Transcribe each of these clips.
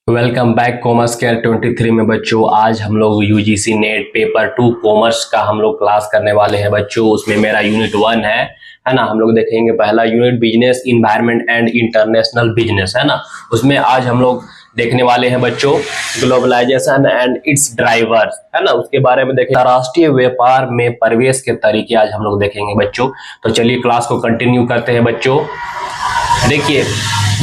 Welcome back commerce care 23 में बच्चों। आज हम लोग यूजीसी नेट पेपर 2 कॉमर्स का हम लोग क्लास करने वाले हैं बच्चों। उसमें मेरा यूनिट 1 है ना। हम लोग देखेंगे पहला unit business environment and international business, है ना। उसमें आज हम लोग देखने वाले हैं बच्चों ग्लोबलाइजेशन एंड इट्स ड्राइवर्स, है ना। उसके बारे में देखें अंतरराष्ट्रीय व्यापार में प्रवेश के तरीके आज हम लोग देखेंगे बच्चों। तो चलिए क्लास को कंटिन्यू करते हैं बच्चों। देखिए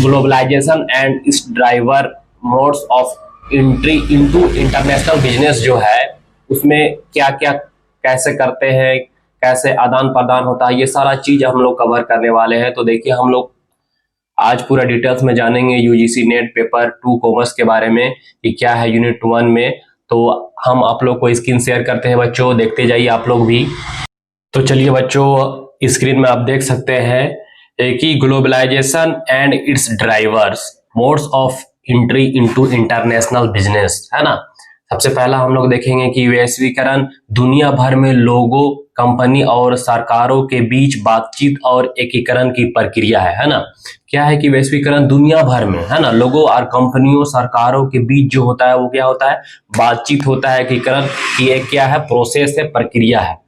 globalization and its driver modes of entry into international business जो है उसमें क्या क्या कैसे करते हैं, कैसे आदान प्रदान होता है, ये सारा चीज हम लोग कवर करने वाले हैं। तो देखिए हम लोग आज पूरा डिटेल्स में जानेंगे यूजीसी नेट पेपर 2 कॉमर्स के बारे में कि क्या है यूनिट 1 में। तो हम आप लोग को स्क्रीन शेयर करते हैं बच्चों, देखते जाइए आप लोग भी। तो चलिए बच्चों स्क्रीन में आप देख सकते हैं कि globalization and its drivers modes of entry into international business, है ना। सबसे पहला हम लोग देखेंगे कि वैश्वीकरण दुनिया भर में लोगों, कंपनी और सरकारों के बीच बातचीत और एकीकरण की प्रक्रिया है ना। क्या है कि वैश्वीकरण दुनिया भर में, है ना, लोगों और कंपनियों सरकारों के बीच जो होता है वो क्या होता है, बातचीत होता है, एकीकरण की एक क्या है, प्रोसेस है, प्रक्रिया है।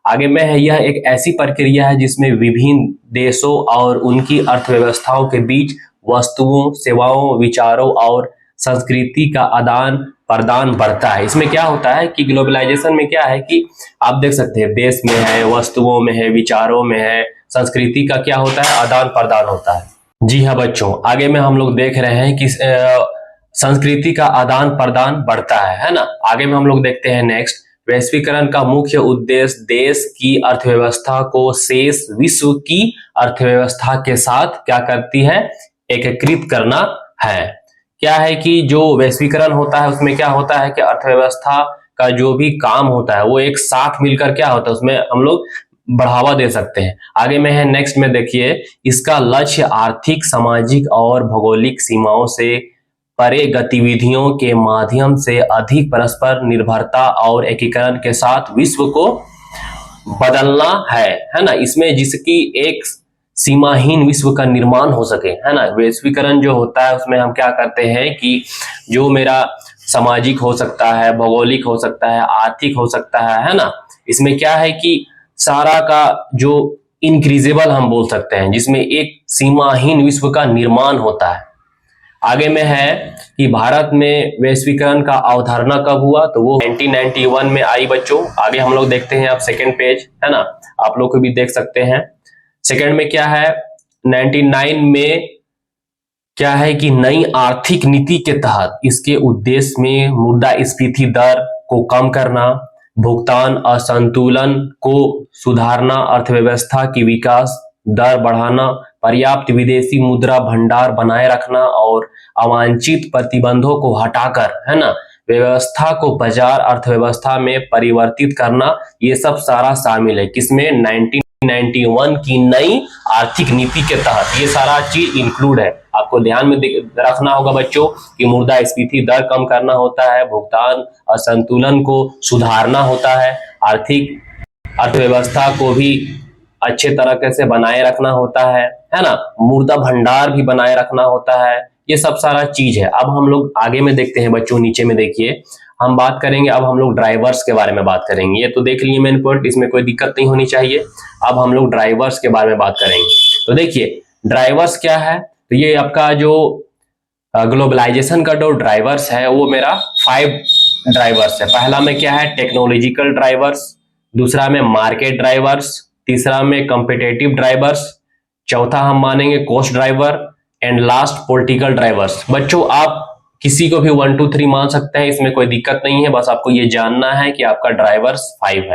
आगे में है यह एक ऐसी प्रक्रिया है जिसमें विभिन्न देशों और उनकी अर्थव्यवस्थाओं के बीच वस्तुओं, सेवाओं, विचारों और संस्कृति का आदान प्रदान बढ़ता है। इसमें क्या होता है कि ग्लोबलाइजेशन में क्या है कि आप देख सकते हैं देश में है, वस्तुओं में है, विचारों में है, संस्कृति का क्या होता है, आदान प्रदान होता है। जी हाँ बच्चों, आगे में हम लोग देख रहे हैं कि संस्कृति का आदान प्रदान बढ़ता है ना। आगे में हम लोग देखते हैं नेक्स्ट, वैश्वीकरण का मुख्य उद्देश्य देश की अर्थव्यवस्था को शेष विश्व की अर्थव्यवस्था के साथ क्या करती है, एकीकृत करना है। क्या है कि जो वैश्वीकरण होता है उसमें क्या होता है कि अर्थव्यवस्था का जो भी काम होता है वो एक साथ मिलकर क्या होता है उसमें हम लोग बढ़ावा दे सकते हैं। आगे में है नेक्स्ट में देखिए, इसका लक्ष्य आर्थिक, सामाजिक और भौगोलिक सीमाओं से परे गतिविधियों के माध्यम से अधिक परस्पर निर्भरता और एकीकरण के साथ विश्व को बदलना है ना। इसमें जिसकी एक सीमाहीन विश्व का निर्माण हो सके, है ना। वैश्वीकरण जो होता है उसमें हम क्या करते हैं कि जो मेरा सामाजिक हो सकता है, भौगोलिक हो सकता है, आर्थिक हो सकता है ना। इसमें क्या है कि सारा का जो इनक्रीजेबल हम बोल सकते हैं, जिसमें एक सीमाहीन विश्व का निर्माण होता है। आगे में है कि भारत में वैश्वीकरण का अवधारणा कब हुआ, तो वो 1991 में आई बच्चों। आगे हम लोग देखते हैं आप सेकेंड पेज, है ना, आप लोग को भी देख सकते हैं। सेकेंड में क्या है, 99 में क्या है कि नई आर्थिक नीति के तहत इसके उद्देश्य में मुद्रास्फीति दर को कम करना, भुगतान असंतुलन को सुधारना, अर्थव्यवस्था की विकास दर बढ़ाना, पर्याप्त विदेशी मुद्रा भंडार बनाए रखना और अवांछित प्रतिबंधों को हटाकर, है ना, व्यवस्था को बाजार अर्थव्यवस्था में परिवर्तित करना, ये सब सारा शामिल है किसमें, 1991 की नई आर्थिक नीति के तहत ये सारा चीज इंक्लूड है। आपको ध्यान में रखना होगा बच्चों कि मुद्रास्फीति दर कम करना होता है, भुगतान असंतुलन को सुधारना होता है, आर्थिक अर्थव्यवस्था को भी अच्छे तरीके से बनाए रखना होता है ना, मुद्रा भंडार भी बनाए रखना होता है, ये सब सारा चीज है। अब हम लोग आगे में देखते हैं बच्चों, नीचे में देखिए हम बात करेंगे, अब हम लोग ड्राइवर्स के बारे में बात करेंगे। ये तो देख लिए मेन पॉइंट, इसमें कोई दिक्कत नहीं होनी चाहिए। अब हम लोग ड्राइवर्स के बारे में बात करेंगे। तो देखिए ड्राइवर्स क्या है, तो ये आपका जो ग्लोबलाइजेशन का जो ड्राइवर्स है वो मेरा 5 ड्राइवर्स है। पहला में क्या है, टेक्नोलॉजिकल ड्राइवर्स, दूसरा में मार्केट ड्राइवर्स, तीसरा में कॉम्पिटिटिव ड्राइवर्स, चौथा हम मानेंगे cost driver and last political drivers. बच्चों आप किसी को भी 1 2 3 मान सकते हैं, इसमें कोई दिक्कत नहीं है, बस आपको ये जानना है कि आपका ड्राइवर्स 5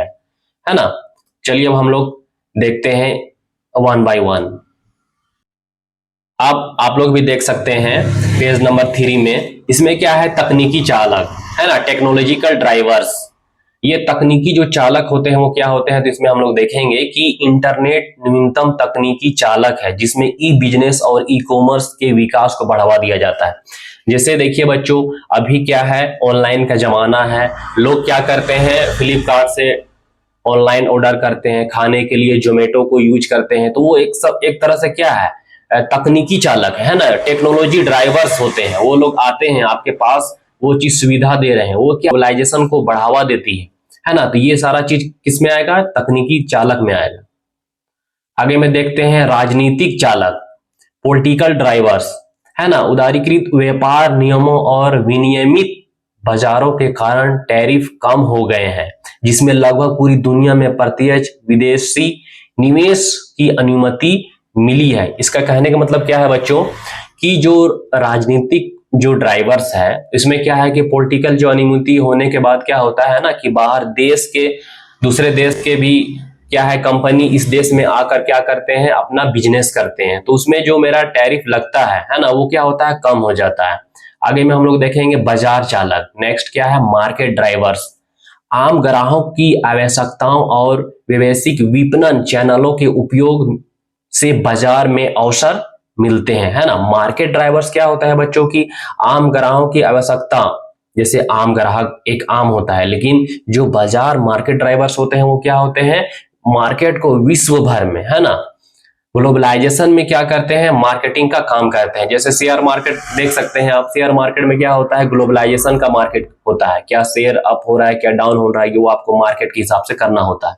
है ना। चलिए अब हम लोग देखते हैं 1 by 1। अब आप लोग भी देख सकते हैं पेज नंबर 3 में, इसमें क्या है, तकनीकी चालक, है ना, टेक्नोलॉजिकल ड्राइवर्स। ये तकनीकी जो चालक होते हैं वो क्या होते हैं, तो इसमें हम लोग देखेंगे कि इंटरनेट नवीनतम तकनीकी चालक है जिसमें ई बिजनेस और ई कॉमर्स के विकास को बढ़ावा दिया जाता है। जैसे देखिए बच्चों अभी क्या है, ऑनलाइन का जमाना है, लोग क्या करते हैं, फ्लिपकार्ट से ऑनलाइन ऑर्डर करते हैं, खाने के लिए जोमेटो को यूज करते हैं, तो वो एक तरह से क्या है, तकनीकी चालक है ना, टेक्नोलॉजी ड्राइवर्स होते हैं, वो लोग आते हैं आपके पास, वो चीज सुविधा दे रहे हैं, वो क्या ग्लोबलाइजेशन को बढ़ावा देती है ना। तो ये सारा चीज किस में आएगा, तकनीकी चालक में आएगा। आगे में देखते हैं राजनीतिक चालक, पॉलिटिकल ड्राइवर्स है ना। उदारीकृत व्यापार नियमों और विनियमित बाजारों के कारण टैरिफ कम हो गए हैं, जिसमें लगभग पूरी दुनिया में प्रत्यक्ष विदेशी निवेश की अनुमति मिली है। इसका कहने का मतलब क्या है बच्चों, कि जो राजनीतिक जो ड्राइवर्स है, इसमें क्या है कि पॉलिटिकल जो अनुमति होने के बाद क्या होता है ना, कि बाहर देश के, दूसरे देश के भी क्या है, कंपनी इस देश में आकर क्या करते हैं, अपना बिजनेस करते हैं, तो उसमें जो मेरा टैरिफ लगता है ना, वो क्या होता है, कम हो जाता है। आगे में हम लोग देखेंगे बाजार चालक। नेक्स्ट क्या है, मार्केट ड्राइवर्स, आम ग्राहकों की आवश्यकताओं और व्यावसायिक विपणन चैनलों के उपयोग से बाजार में अवसर मिलते हैं, है ना। मार्केट ड्राइवर्स क्या होता है बच्चों की, आम ग्राहकों की आवश्यकता, जैसे आम ग्राहक एक आम होता है, लेकिन जो बाजार मार्केट ड्राइवर्स होते हैं वो क्या होते हैं, मार्केट को विश्व भर में, है ना, ग्लोबलाइजेशन में क्या करते हैं, मार्केटिंग का काम करते हैं। जैसे शेयर मार्केट देख सकते हैं आप, शेयर मार्केट में क्या होता है, ग्लोबलाइजेशन का मार्केट होता है, क्या शेयर अप हो रहा है, क्या डाउन हो रहा है, वो आपको मार्केट के हिसाब से करना होता है।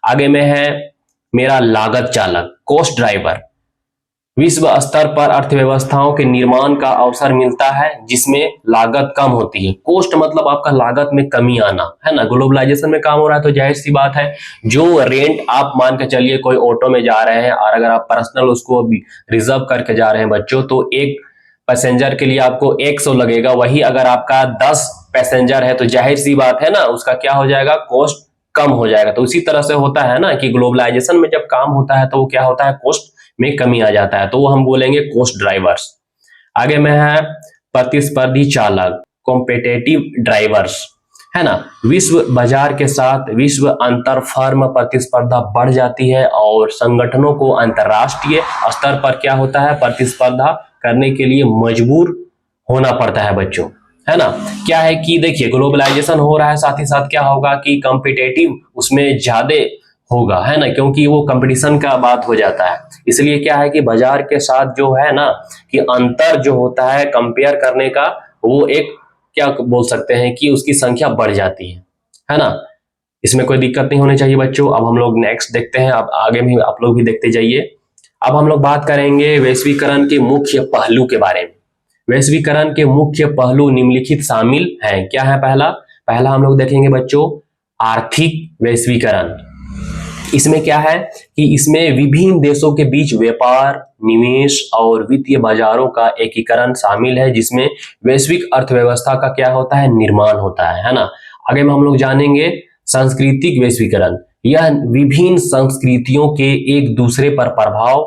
आगे में है मेरा लागत चालक, कॉस्ट ड्राइवर, विश्व स्तर पर अर्थव्यवस्थाओं के निर्माण का अवसर मिलता है जिसमें लागत कम होती है। कॉस्ट मतलब आपका लागत में कमी आना, है ना। ग्लोबलाइजेशन में काम हो रहा है तो जाहिर सी बात है, जो रेंट आप मान के चलिए कोई ऑटो में जा रहे हैं और अगर आप पर्सनल उसको रिजर्व करके जा रहे हैं बच्चों, तो एक पैसेंजर के लिए आपको 100 लगेगा, वही अगर आपका 10 पैसेंजर है तो जाहिर सी बात है ना, उसका क्या हो जाएगा, कॉस्ट कम हो जाएगा। तो उसी तरह से होता है ना कि ग्लोबलाइजेशन में जब काम होता है तो वो क्या होता है, कॉस्ट में कमी आ जाता है, तो वो हम बोलेंगे कॉस्ट ड्राइवर्स। आगे में है प्रतिस्पर्धी चालक, कॉम्पिटिटिव ड्राइवर्स, है ना। विश्व बाजार के साथ विश्व अंतर फर्म प्रतिस्पर्धा बढ़ जाती है और संगठनों को अंतरराष्ट्रीय स्तर पर क्या होता है, प्रतिस्पर्धा करने के लिए मजबूर होना पड़ता है बच्चों, है ना। क्या है कि देखिए ग्लोबलाइजेशन हो रहा है, साथ ही साथ क्या होगा कि कॉम्पिटिटिव उसमें ज्यादा होगा, है ना, क्योंकि वो कंपटीशन का बात हो जाता है। इसलिए क्या है कि बाजार के साथ जो है ना, कि अंतर जो होता है कंपेयर करने का, वो एक क्या बोल सकते हैं कि उसकी संख्या बढ़ जाती है ना। इसमें कोई दिक्कत नहीं होनी चाहिए बच्चों। अब हम लोग नेक्स्ट देखते हैं, अब आगे भी आप लोग भी देखते जाइए। अब हम लोग बात करेंगे वैश्वीकरण के मुख्य पहलू के बारे में। वैश्वीकरण के मुख्य पहलू निम्नलिखित शामिल हैं। क्या है, पहला हम लोग देखेंगे बच्चों, आर्थिक वैश्वीकरण। इसमें क्या है कि इसमें विभिन्न देशों के बीच व्यापार, निवेश और वित्तीय बाजारों का एकीकरण शामिल है, जिसमें वैश्विक अर्थव्यवस्था का क्या होता है, निर्माण होता है ना। आगे में हम लोग जानेंगे सांस्कृतिक वैश्वीकरण। यह विभिन्न संस्कृतियों के एक दूसरे पर प्रभाव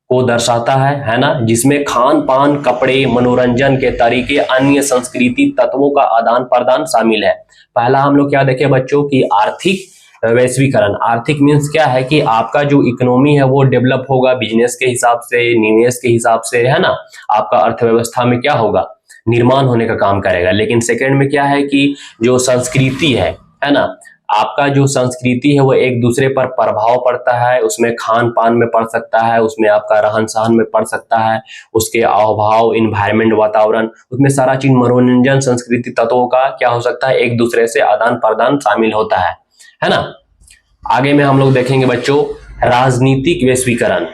को दर्शाता है ना, जिसमें खान पान, कपड़े, मनोरंजन के तरीके, अन्य संस्कृति तत्वों का आदान प्रदान शामिल है। पहला हम लोग क्या देखे बच्चों की आर्थिक वैश्वीकरण। आर्थिक मीन्स क्या है कि आपका जो इकोनॉमी है वो डेवलप होगा बिजनेस के हिसाब से, निवेश के हिसाब से, है ना। आपका अर्थव्यवस्था में क्या होगा, निर्माण होने का काम करेगा। लेकिन सेकंड में क्या है कि जो संस्कृति है ना, आपका जो संस्कृति है वो एक दूसरे पर प्रभाव पड़ता है, उसमें खान पान में पड़ सकता है, उसमें आपका रहन सहन में पड़ सकता है, उसके हाव, इन्वायरमेंट, वातावरण, उसमें सारा चीज, मनोरंजन, संस्कृति तत्वों का क्या हो सकता है, एक दूसरे से आदान प्रदान शामिल होता है ना। आगे में हम लोग देखेंगे बच्चों राजनीतिक वैश्वीकरण।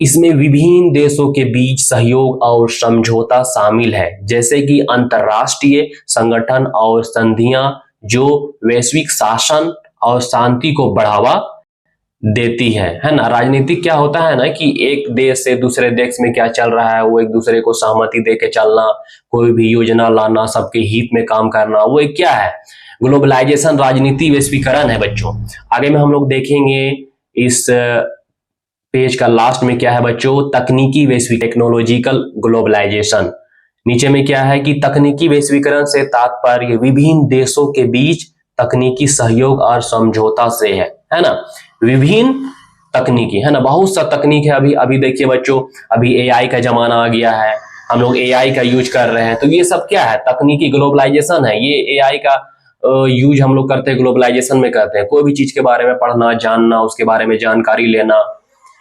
इसमें विभिन्न देशों के बीच सहयोग और समझौता शामिल है, जैसे कि अंतरराष्ट्रीय संगठन और संधियां जो वैश्विक शासन और शांति को बढ़ावा देती है ना। राजनीतिक क्या होता है ना कि एक देश से दूसरे देश में क्या चल रहा है वो एक दूसरे को सहमति दे के चलना, कोई भी योजना लाना, सबके हित में काम करना, वो एक क्या है, ग्लोबलाइजेशन, राजनीति वैश्वीकरण है बच्चों। आगे में हम लोग देखेंगे इस पेज का लास्ट में क्या है बच्चों, तकनीकी वैश्वीकरण, टेक्नोलॉजिकल ग्लोबलाइजेशन। नीचे में क्या है कि तकनीकी वैश्वीकरण से तात्पर्य विभिन्न देशों के बीच तकनीकी सहयोग और समझौता से है ना। विभिन्न तकनीकी, है ना, बहुत सा तकनीक है। अभी देखिए बच्चों, अभी एआई का जमाना आ गया है, हम लोग एआई का यूज कर रहे हैं, तो ये सब क्या है, तकनीकी ग्लोबलाइजेशन है। ये एआई का यूज हम लोग करते हैं, ग्लोबलाइजेशन में करते हैं। कोई भी चीज के बारे में पढ़ना, जानना, उसके बारे में जानकारी लेना,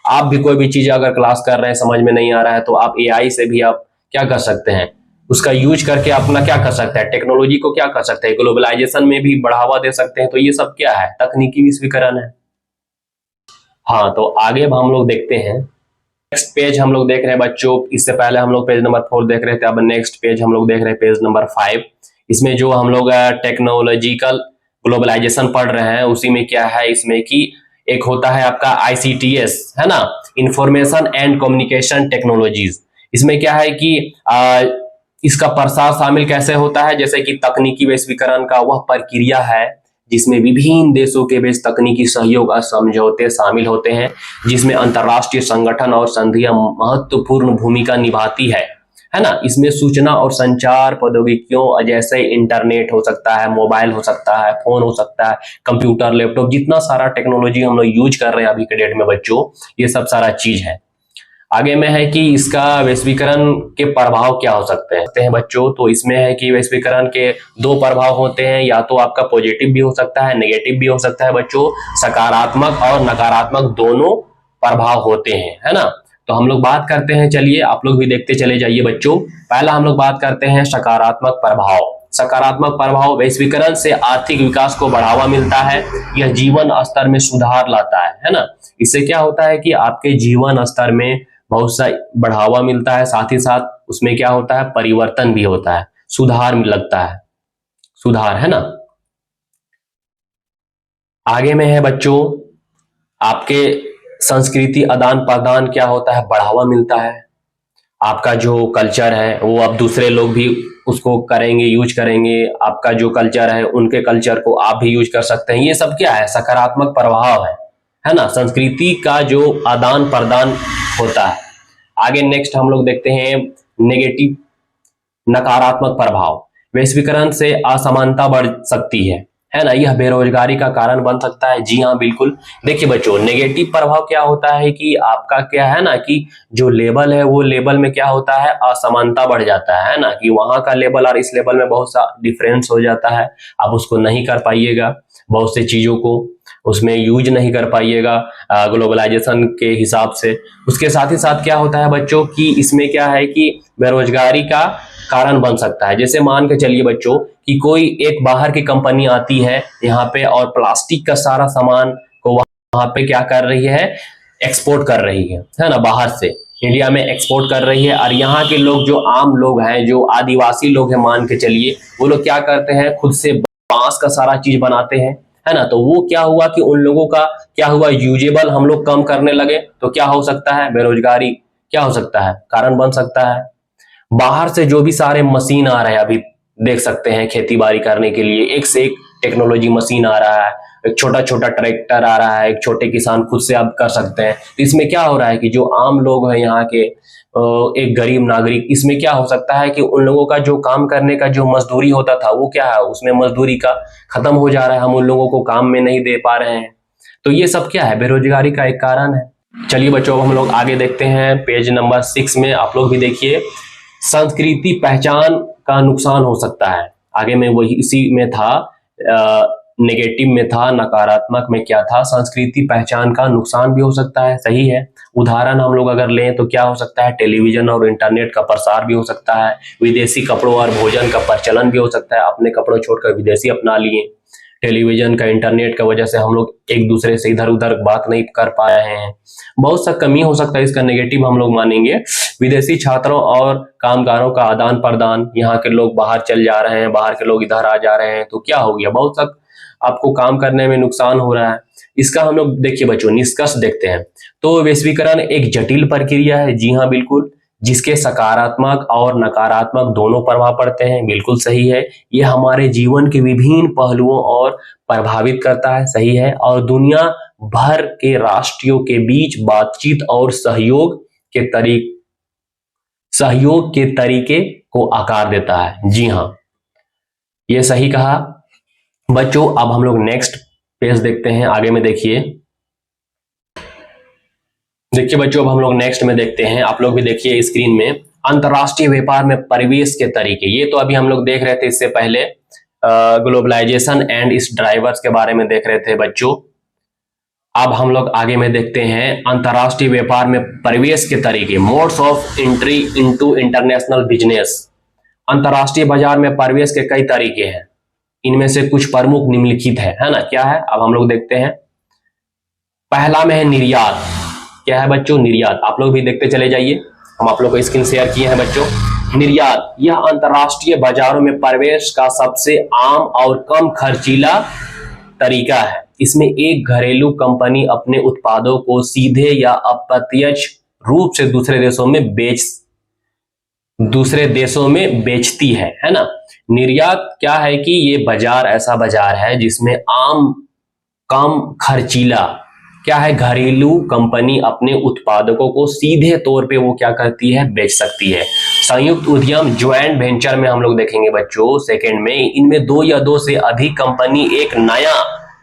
आप भी कोई भी चीज अगर क्लास कर रहे हैं समझ में नहीं आ रहा है तो आप एआई से भी आप क्या कर सकते हैं, उसका यूज करके अपना क्या कर सकते हैं, टेक्नोलॉजी को क्या कर सकते हैं, ग्लोबलाइजेशन में भी बढ़ावा दे सकते हैं। तो ये सब क्या है, तकनीकी विश्वीकरण है। हाँ, तो आगे अब हम लोग देखते हैं नेक्स्ट पेज हम लोग देख रहे हैं बच्चों। इससे पहले हम लोग पेज नंबर 4 देख रहे थे, अब नेक्स्ट पेज हम लोग देख रहे हैं पेज नंबर 5। इसमें जो हम लोग टेक्नोलॉजिकल ग्लोबलाइजेशन पढ़ रहे हैं उसी में क्या है, इसमें कि एक होता है आपका आईसीटीएस, है ना, इंफॉर्मेशन एंड कम्युनिकेशन टेक्नोलॉजीज। इसमें क्या है कि इसका प्रसार शामिल कैसे होता है, जैसे कि तकनीकी वैश्वीकरण का वह प्रक्रिया है जिसमें विभिन्न देशों के बीच तकनीकी सहयोग और समझौते शामिल होते हैं, जिसमें अंतर्राष्ट्रीय संगठन और संधियां महत्वपूर्ण भूमिका निभाती है ना। इसमें सूचना और संचार प्रौद्योगिकियों जैसे इंटरनेट हो सकता है, मोबाइल हो सकता है, फोन हो सकता है, कंप्यूटर, लैपटॉप, जितना सारा टेक्नोलॉजी हम लोग यूज कर रहे हैं अभी के डेट में बच्चों, ये सब सारा चीज है। आगे में है कि इसका वैश्वीकरण के प्रभाव क्या हो सकते हैं बच्चों। तो इसमें है कि वैश्वीकरण के दो प्रभाव होते हैं, या तो आपका पॉजिटिव भी हो सकता है, नेगेटिव भी हो सकता है बच्चों। सकारात्मक और नकारात्मक दोनों प्रभाव होते हैं, है ना। तो हम लोग बात करते हैं, चलिए आप लोग भी देखते चले जाइए बच्चों। पहला हम लोग बात करते हैं सकारात्मक प्रभाव। सकारात्मक प्रभाव, वैश्वीकरण से आर्थिक विकास को बढ़ावा मिलता है, यह जीवन स्तर में सुधार लाता है ना। इससे क्या होता है कि आपके जीवन स्तर में बहुत सा बढ़ावा मिलता है, साथ ही साथ उसमें क्या होता है, परिवर्तन भी होता है, सुधार लगता है, सुधार, है ना। आगे में है बच्चों आपके संस्कृति आदान प्रदान क्या होता है, बढ़ावा मिलता है। आपका जो कल्चर है वो अब दूसरे लोग भी उसको करेंगे, यूज करेंगे। आपका जो कल्चर है उनके कल्चर को आप भी यूज कर सकते हैं। ये सब क्या है, सकारात्मक प्रभाव है ना, संस्कृति का जो आदान प्रदान होता है। आगे नेक्स्ट हम लोग देखते हैं नेगेटिव, नकारात्मक प्रभाव। वैश्वीकरण से असमानता बढ़ सकती है ना, यह बेरोजगारी का कारण बन सकता है। जी हाँ, बिल्कुल। देखिए बच्चों, नेगेटिव प्रभाव क्या होता है कि आपका क्या है ना, कि जो लेवल है वो लेवल में क्या होता है, असमानता बढ़ जाता है ना, कि वहां का लेवल और इस लेवल में बहुत सा डिफरेंस हो जाता है। आप उसको नहीं कर पाइएगा, बहुत से चीजों को उसमें यूज नहीं कर पाइएगा ग्लोबलाइजेशन के हिसाब से। उसके साथ ही साथ क्या होता है बच्चों कि इसमें क्या है कि बेरोजगारी का कारण बन सकता है। जैसे मान के चलिए बच्चों कि कोई एक बाहर की कंपनी आती है यहाँ पे और प्लास्टिक का सारा सामान को वहां पे क्या कर रही है, एक्सपोर्ट कर रही है ना, बाहर से इंडिया में एक्सपोर्ट कर रही है। और यहाँ के लोग जो आम लोग हैं, जो आदिवासी लोग हैं मान के चलिए, वो लोग क्या करते हैं, खुद से बांस का सारा चीज बनाते हैं, है ना। तो वो क्या हुआ कि उन लोगों का क्या हुआ, यूजेबल हम लोग कम करने लगे, तो क्या हो सकता है, बेरोजगारी क्या हो सकता है, कारण बन सकता है। बाहर से जो भी सारे मशीन आ रहे हैं, अभी देख सकते हैं खेती बाड़ी करने के लिए एक से एक टेक्नोलॉजी मशीन आ रहा है, एक छोटा छोटा ट्रैक्टर आ रहा है, एक छोटे किसान खुद से अब कर सकते हैं। तो इसमें क्या हो रहा है कि जो आम लोग हैं यहाँ के, एक गरीब नागरिक, इसमें क्या हो सकता है कि उन लोगों का जो काम करने का जो मजदूरी होता था वो क्या है, उसमें मजदूरी का खत्म हो जा रहा है, हम उन लोगों को काम में नहीं दे पा रहे हैं। तो ये सब क्या है, बेरोजगारी का एक कारण है। चलिए बच्चों, हम लोग आगे देखते हैं पेज नंबर 6 में। आप लोग भी देखिए, संस्कृति पहचान का नुकसान हो सकता है। आगे में वही इसी में था, नेगेटिव में था, नकारात्मक में क्या था, संस्कृति पहचान का नुकसान भी हो सकता है। सही है। उदाहरण हम लोग अगर लें तो क्या हो सकता है, टेलीविजन और इंटरनेट का प्रसार भी हो सकता है, विदेशी कपड़ों और भोजन का प्रचलन भी हो सकता है, अपने कपड़ों छोड़कर विदेशी अपना लिए। टेलीविजन का, इंटरनेट का वजह से हम लोग एक दूसरे से इधर उधर बात नहीं कर पा रहे हैं, बहुत सा कमी हो सकता है, इसका नेगेटिव हम लोग मानेंगे। विदेशी छात्रों और कामगारों का आदान प्रदान, यहाँ के लोग बाहर चल जा रहे हैं, बाहर के लोग इधर आ जा रहे हैं, तो क्या हो गया, बहुत सा आपको काम करने में नुकसान हो रहा है। इसका हम लोग देखिए बच्चों निष्कर्ष देखते हैं। तो वैश्वीकरण एक जटिल प्रक्रिया है, जी हाँ बिल्कुल, जिसके सकारात्मक और नकारात्मक दोनों प्रभाव पड़ते हैं, बिल्कुल सही है। ये हमारे जीवन के विभिन्न पहलुओं और प्रभावित करता है, सही है। और दुनिया भर के राष्ट्रों के बीच बातचीत और सहयोग के तरीके को आकार देता है। जी हाँ, ये सही कहा बच्चों। अब हम लोग नेक्स्ट पेज देखते हैं, आगे में देखिए। देखिए बच्चों, अब हम लोग नेक्स्ट में देखते हैं, आप लोग भी देखिए स्क्रीन में, अंतरराष्ट्रीय व्यापार में परिवेश के तरीके। ये तो अभी हम लोग देख रहे थे, इससे पहले ग्लोबलाइजेशन एंड इस ड्राइवर्स के बारे में देख रहे थे बच्चों। अब हम लोग आगे में देखते हैं अंतर्राष्ट्रीय व्यापार में प्रवेश के तरीके, modes of entry into international business. अंतर्राष्ट्रीय बाजार में प्रवेश के कई तरीके हैं, इनमें से कुछ प्रमुख निम्नलिखित है ना। क्या है, अब हम लोग देखते हैं। पहला में है निर्यात। क्या है बच्चों, निर्यात। आप लोग भी देखते चले जाइए, हम आप लोग को स्क्रीन शेयर किए हैं बच्चों। निर्यात यह अंतर्राष्ट्रीय बाजारों में प्रवेश का सबसे आम और कम खर्चीला तरीका है। इसमें एक घरेलू कंपनी अपने उत्पादों को सीधे या अप्रत्यक्ष रूप से दूसरे देशों में बेचती है ना। निर्यात क्या है कि ये बाजार ऐसा बाजार है जिसमें आम कम खर्चीला क्या है, घरेलू कंपनी अपने उत्पादकों को सीधे तौर पे वो क्या करती है, बेच सकती है। संयुक्त उद्यम ज्वाइंट वेंचर में हम लोग देखेंगे बच्चों सेकंड में, इनमें दो या दो से अधिक कंपनी एक नया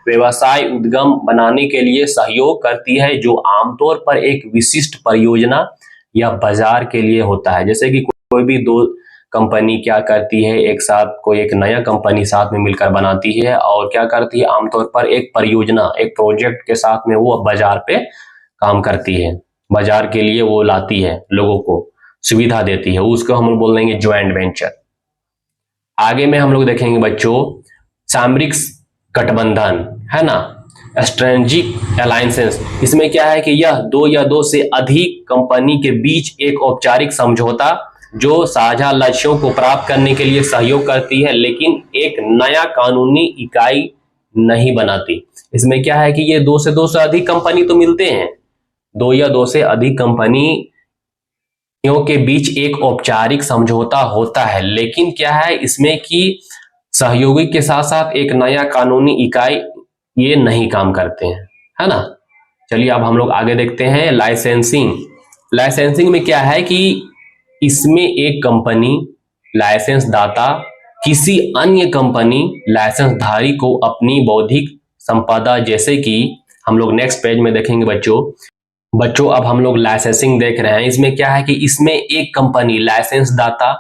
व्यवसाय उद्यम बनाने के लिए सहयोग करती है, जो आमतौर पर एक विशिष्ट परियोजना या बाजार के लिए होता है। जैसे कि कोई भी दो कंपनी क्या करती है, एक साथ कोई एक नया कंपनी साथ में मिलकर बनाती है और क्या करती है, आमतौर पर एक परियोजना एक प्रोजेक्ट के साथ में वो बाजार पे काम करती है, बाजार के लिए वो लाती है, लोगों को सुविधा देती है, उसको हम लोग बोल देंगे ज्वाइंट वेंचर। आगे में हम लोग देखेंगे बच्चों सामरिक गठबंधन है ना, स्ट्रेटेजिक अलायंसेस। इसमें क्या है कि यह दो या दो से अधिक कंपनी के बीच एक औपचारिक समझौता जो साझा लक्ष्यों को प्राप्त करने के लिए सहयोग करती है, लेकिन एक नया कानूनी इकाई नहीं बनाती। इसमें क्या है कि ये दो से अधिक कंपनी तो मिलते हैं, दो या दो से अधिक कंपनियों के बीच एक औपचारिक समझौता होता है, लेकिन क्या है इसमें कि सहयोगी के साथ साथ एक नया कानूनी इकाई ये नहीं काम करते हैं, है ना। चलिए अब हम लोग आगे देखते हैं लाइसेंसिंग। लाइसेंसिंग में क्या है कि इसमें एक कंपनी लाइसेंस दाता किसी अन्य कंपनी लाइसेंस धारी को अपनी बौद्धिक संपदा, जैसे कि हम लोग नेक्स्ट पेज में देखेंगे बच्चों अब हम लोग लाइसेंसिंग देख रहे हैं। इसमें क्या है कि इसमें एक कंपनी लाइसेंस दाता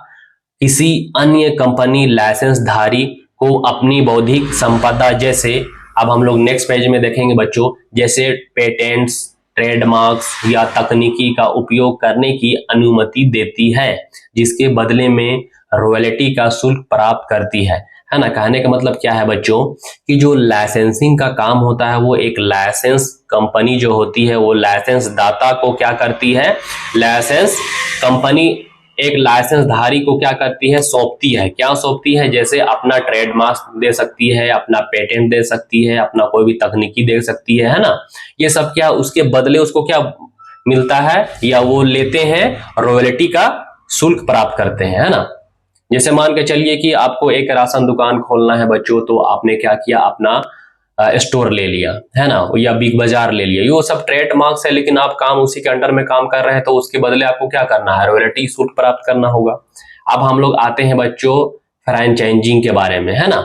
किसी अन्य कंपनी लाइसेंस धारी को अपनी बौद्धिक संपदा, जैसे अब हम लोग नेक्स्ट पेज में देखेंगे बच्चों, जैसे पेटेंट्स, ट्रेडमार्क्स या तकनीकी का उपयोग करने की अनुमति देती है, जिसके बदले में रॉयल्टी का शुल्क प्राप्त करती है ना। कहने का मतलब क्या है बच्चों कि जो लाइसेंसिंग का काम होता है वो एक लाइसेंस कंपनी जो होती है वो लाइसेंस दाता को क्या करती है, लाइसेंस कंपनी एक लाइसेंस धारी को क्या करती है, सौंपती है। क्या सौंपती है, जैसे अपना ट्रेडमार्क दे सकती है, अपना पेटेंट दे सकती है, अपना कोई भी तकनीकी दे सकती है ना। ये सब क्या उसके बदले उसको क्या मिलता है, या वो लेते हैं रॉयल्टी का शुल्क प्राप्त करते हैं, है ना। जैसे मान के चलिए कि आपको एक राशन दुकान खोलना है बच्चों, तो आपने क्या किया, अपना स्टोर ले लिया है ना, या बिग बाजार ले लिया, ये सब ट्रेडमार्क्स है, लेकिन आप काम उसी के अंडर में काम कर रहे हैं, तो उसके बदले आपको क्या करना है, रॉयल्टी शुल्क प्राप्त करना होगा। अब हम लोग आते हैं बच्चों फ्रेंचाइजिंग के बारे में, है ना।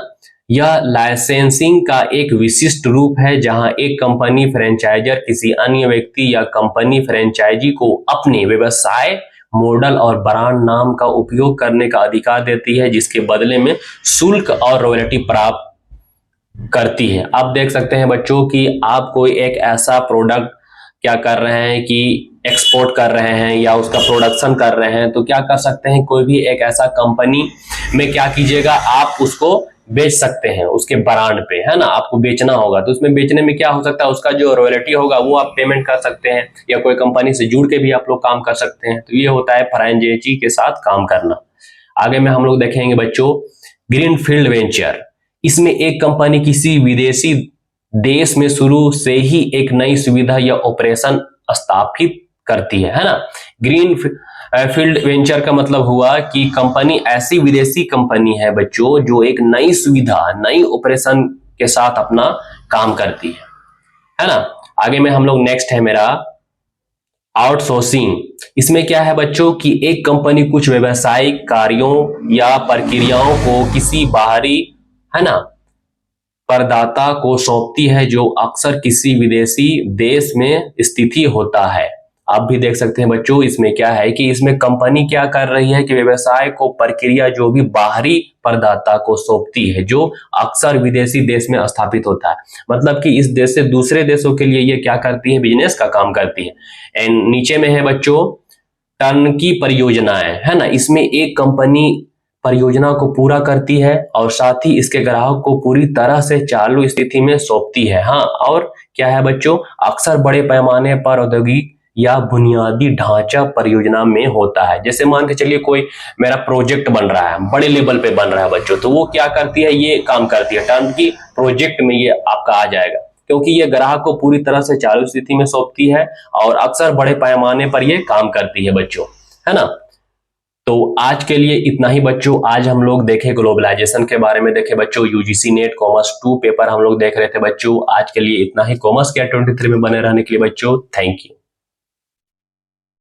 यह लाइसेंसिंग का एक विशिष्ट रूप है जहां एक कंपनी फ्रेंचाइजर किसी अन्य व्यक्ति या कंपनी फ्रेंचाइजी को अपने व्यवसाय मॉडल और ब्रांड नाम का उपयोग करने का अधिकार देती है, जिसके बदले में शुल्क और रॉयल्टी प्राप्त करती है। आप देख सकते हैं बच्चों कि आप कोई एक ऐसा प्रोडक्ट क्या कर रहे हैं कि एक्सपोर्ट कर रहे हैं या उसका प्रोडक्शन कर रहे हैं, तो क्या कर सकते हैं, कोई भी एक ऐसा कंपनी में क्या कीजिएगा, आप उसको बेच सकते हैं उसके ब्रांड पे, है ना। आपको बेचना होगा तो उसमें बेचने में क्या हो सकता है, उसका जो रॉयल्टी होगा वो आप पेमेंट कर सकते हैं, या कोई कंपनी से जुड़ के भी आप लोग काम कर सकते हैं। तो ये होता है फ्रेंचाइजी के साथ काम करना। आगे में हम लोग देखेंगे बच्चों ग्रीनफील्ड वेंचर। इसमें एक कंपनी किसी विदेशी देश में शुरू से ही एक नई सुविधा या ऑपरेशन स्थापित करती है ना। ग्रीन फील्ड वेंचर का मतलब हुआ कि कंपनी ऐसी विदेशी कंपनी है बच्चों जो एक नई सुविधा नई ऑपरेशन के साथ अपना काम करती है ना। आगे में हम लोग नेक्स्ट है मेरा आउटसोर्सिंग। इसमें क्या है बच्चों कि एक कंपनी कुछ व्यावसायिक कार्यों या प्रक्रियाओं को किसी बाहरी, है ना, प्रदाता को सौंपती है, जो अक्सर किसी विदेशी देश में स्थिति होता है। आप भी देख सकते हैं बच्चों, इसमें क्या है कि इसमें कंपनी क्या कर रही है कि व्यवसाय को प्रक्रिया जो भी बाहरी प्रदाता को सौंपती है, जो अक्सर विदेशी देश में स्थापित होता है। मतलब कि इस देश से दूसरे देशों के लिए ये क्या करती है, बिजनेस का काम करती है। एंड नीचे में है बच्चों टर्नकी परियोजनाएं, है ना। इसमें एक कंपनी परियोजना को पूरा करती है और साथ ही इसके ग्राहक को पूरी तरह से चालू स्थिति में सौंपती है। हाँ, और क्या है बच्चों, अक्सर बड़े पैमाने पर औद्योगिक या बुनियादी ढांचा परियोजना में होता है। जैसे मान के चलिए कोई मेरा प्रोजेक्ट बन रहा है, बड़े लेवल पे बन रहा है बच्चों, तो वो क्या करती है, ये काम करती है, टर्नकी प्रोजेक्ट में ये आपका आ जाएगा, क्योंकि ये ग्राहक को पूरी तरह से चालू स्थिति में सौंपती है और अक्सर बड़े पैमाने पर ये काम करती है बच्चों, है ना। तो आज के लिए इतना ही बच्चों। आज हम लोग देखे ग्लोबलाइजेशन के बारे में, देखे बच्चों यूजीसी नेट कॉमर्स 2 पेपर हम लोग देख रहे थे बच्चों। आज के लिए इतना ही। कॉमर्स के 23 में बने रहने के लिए बच्चों थैंक यू।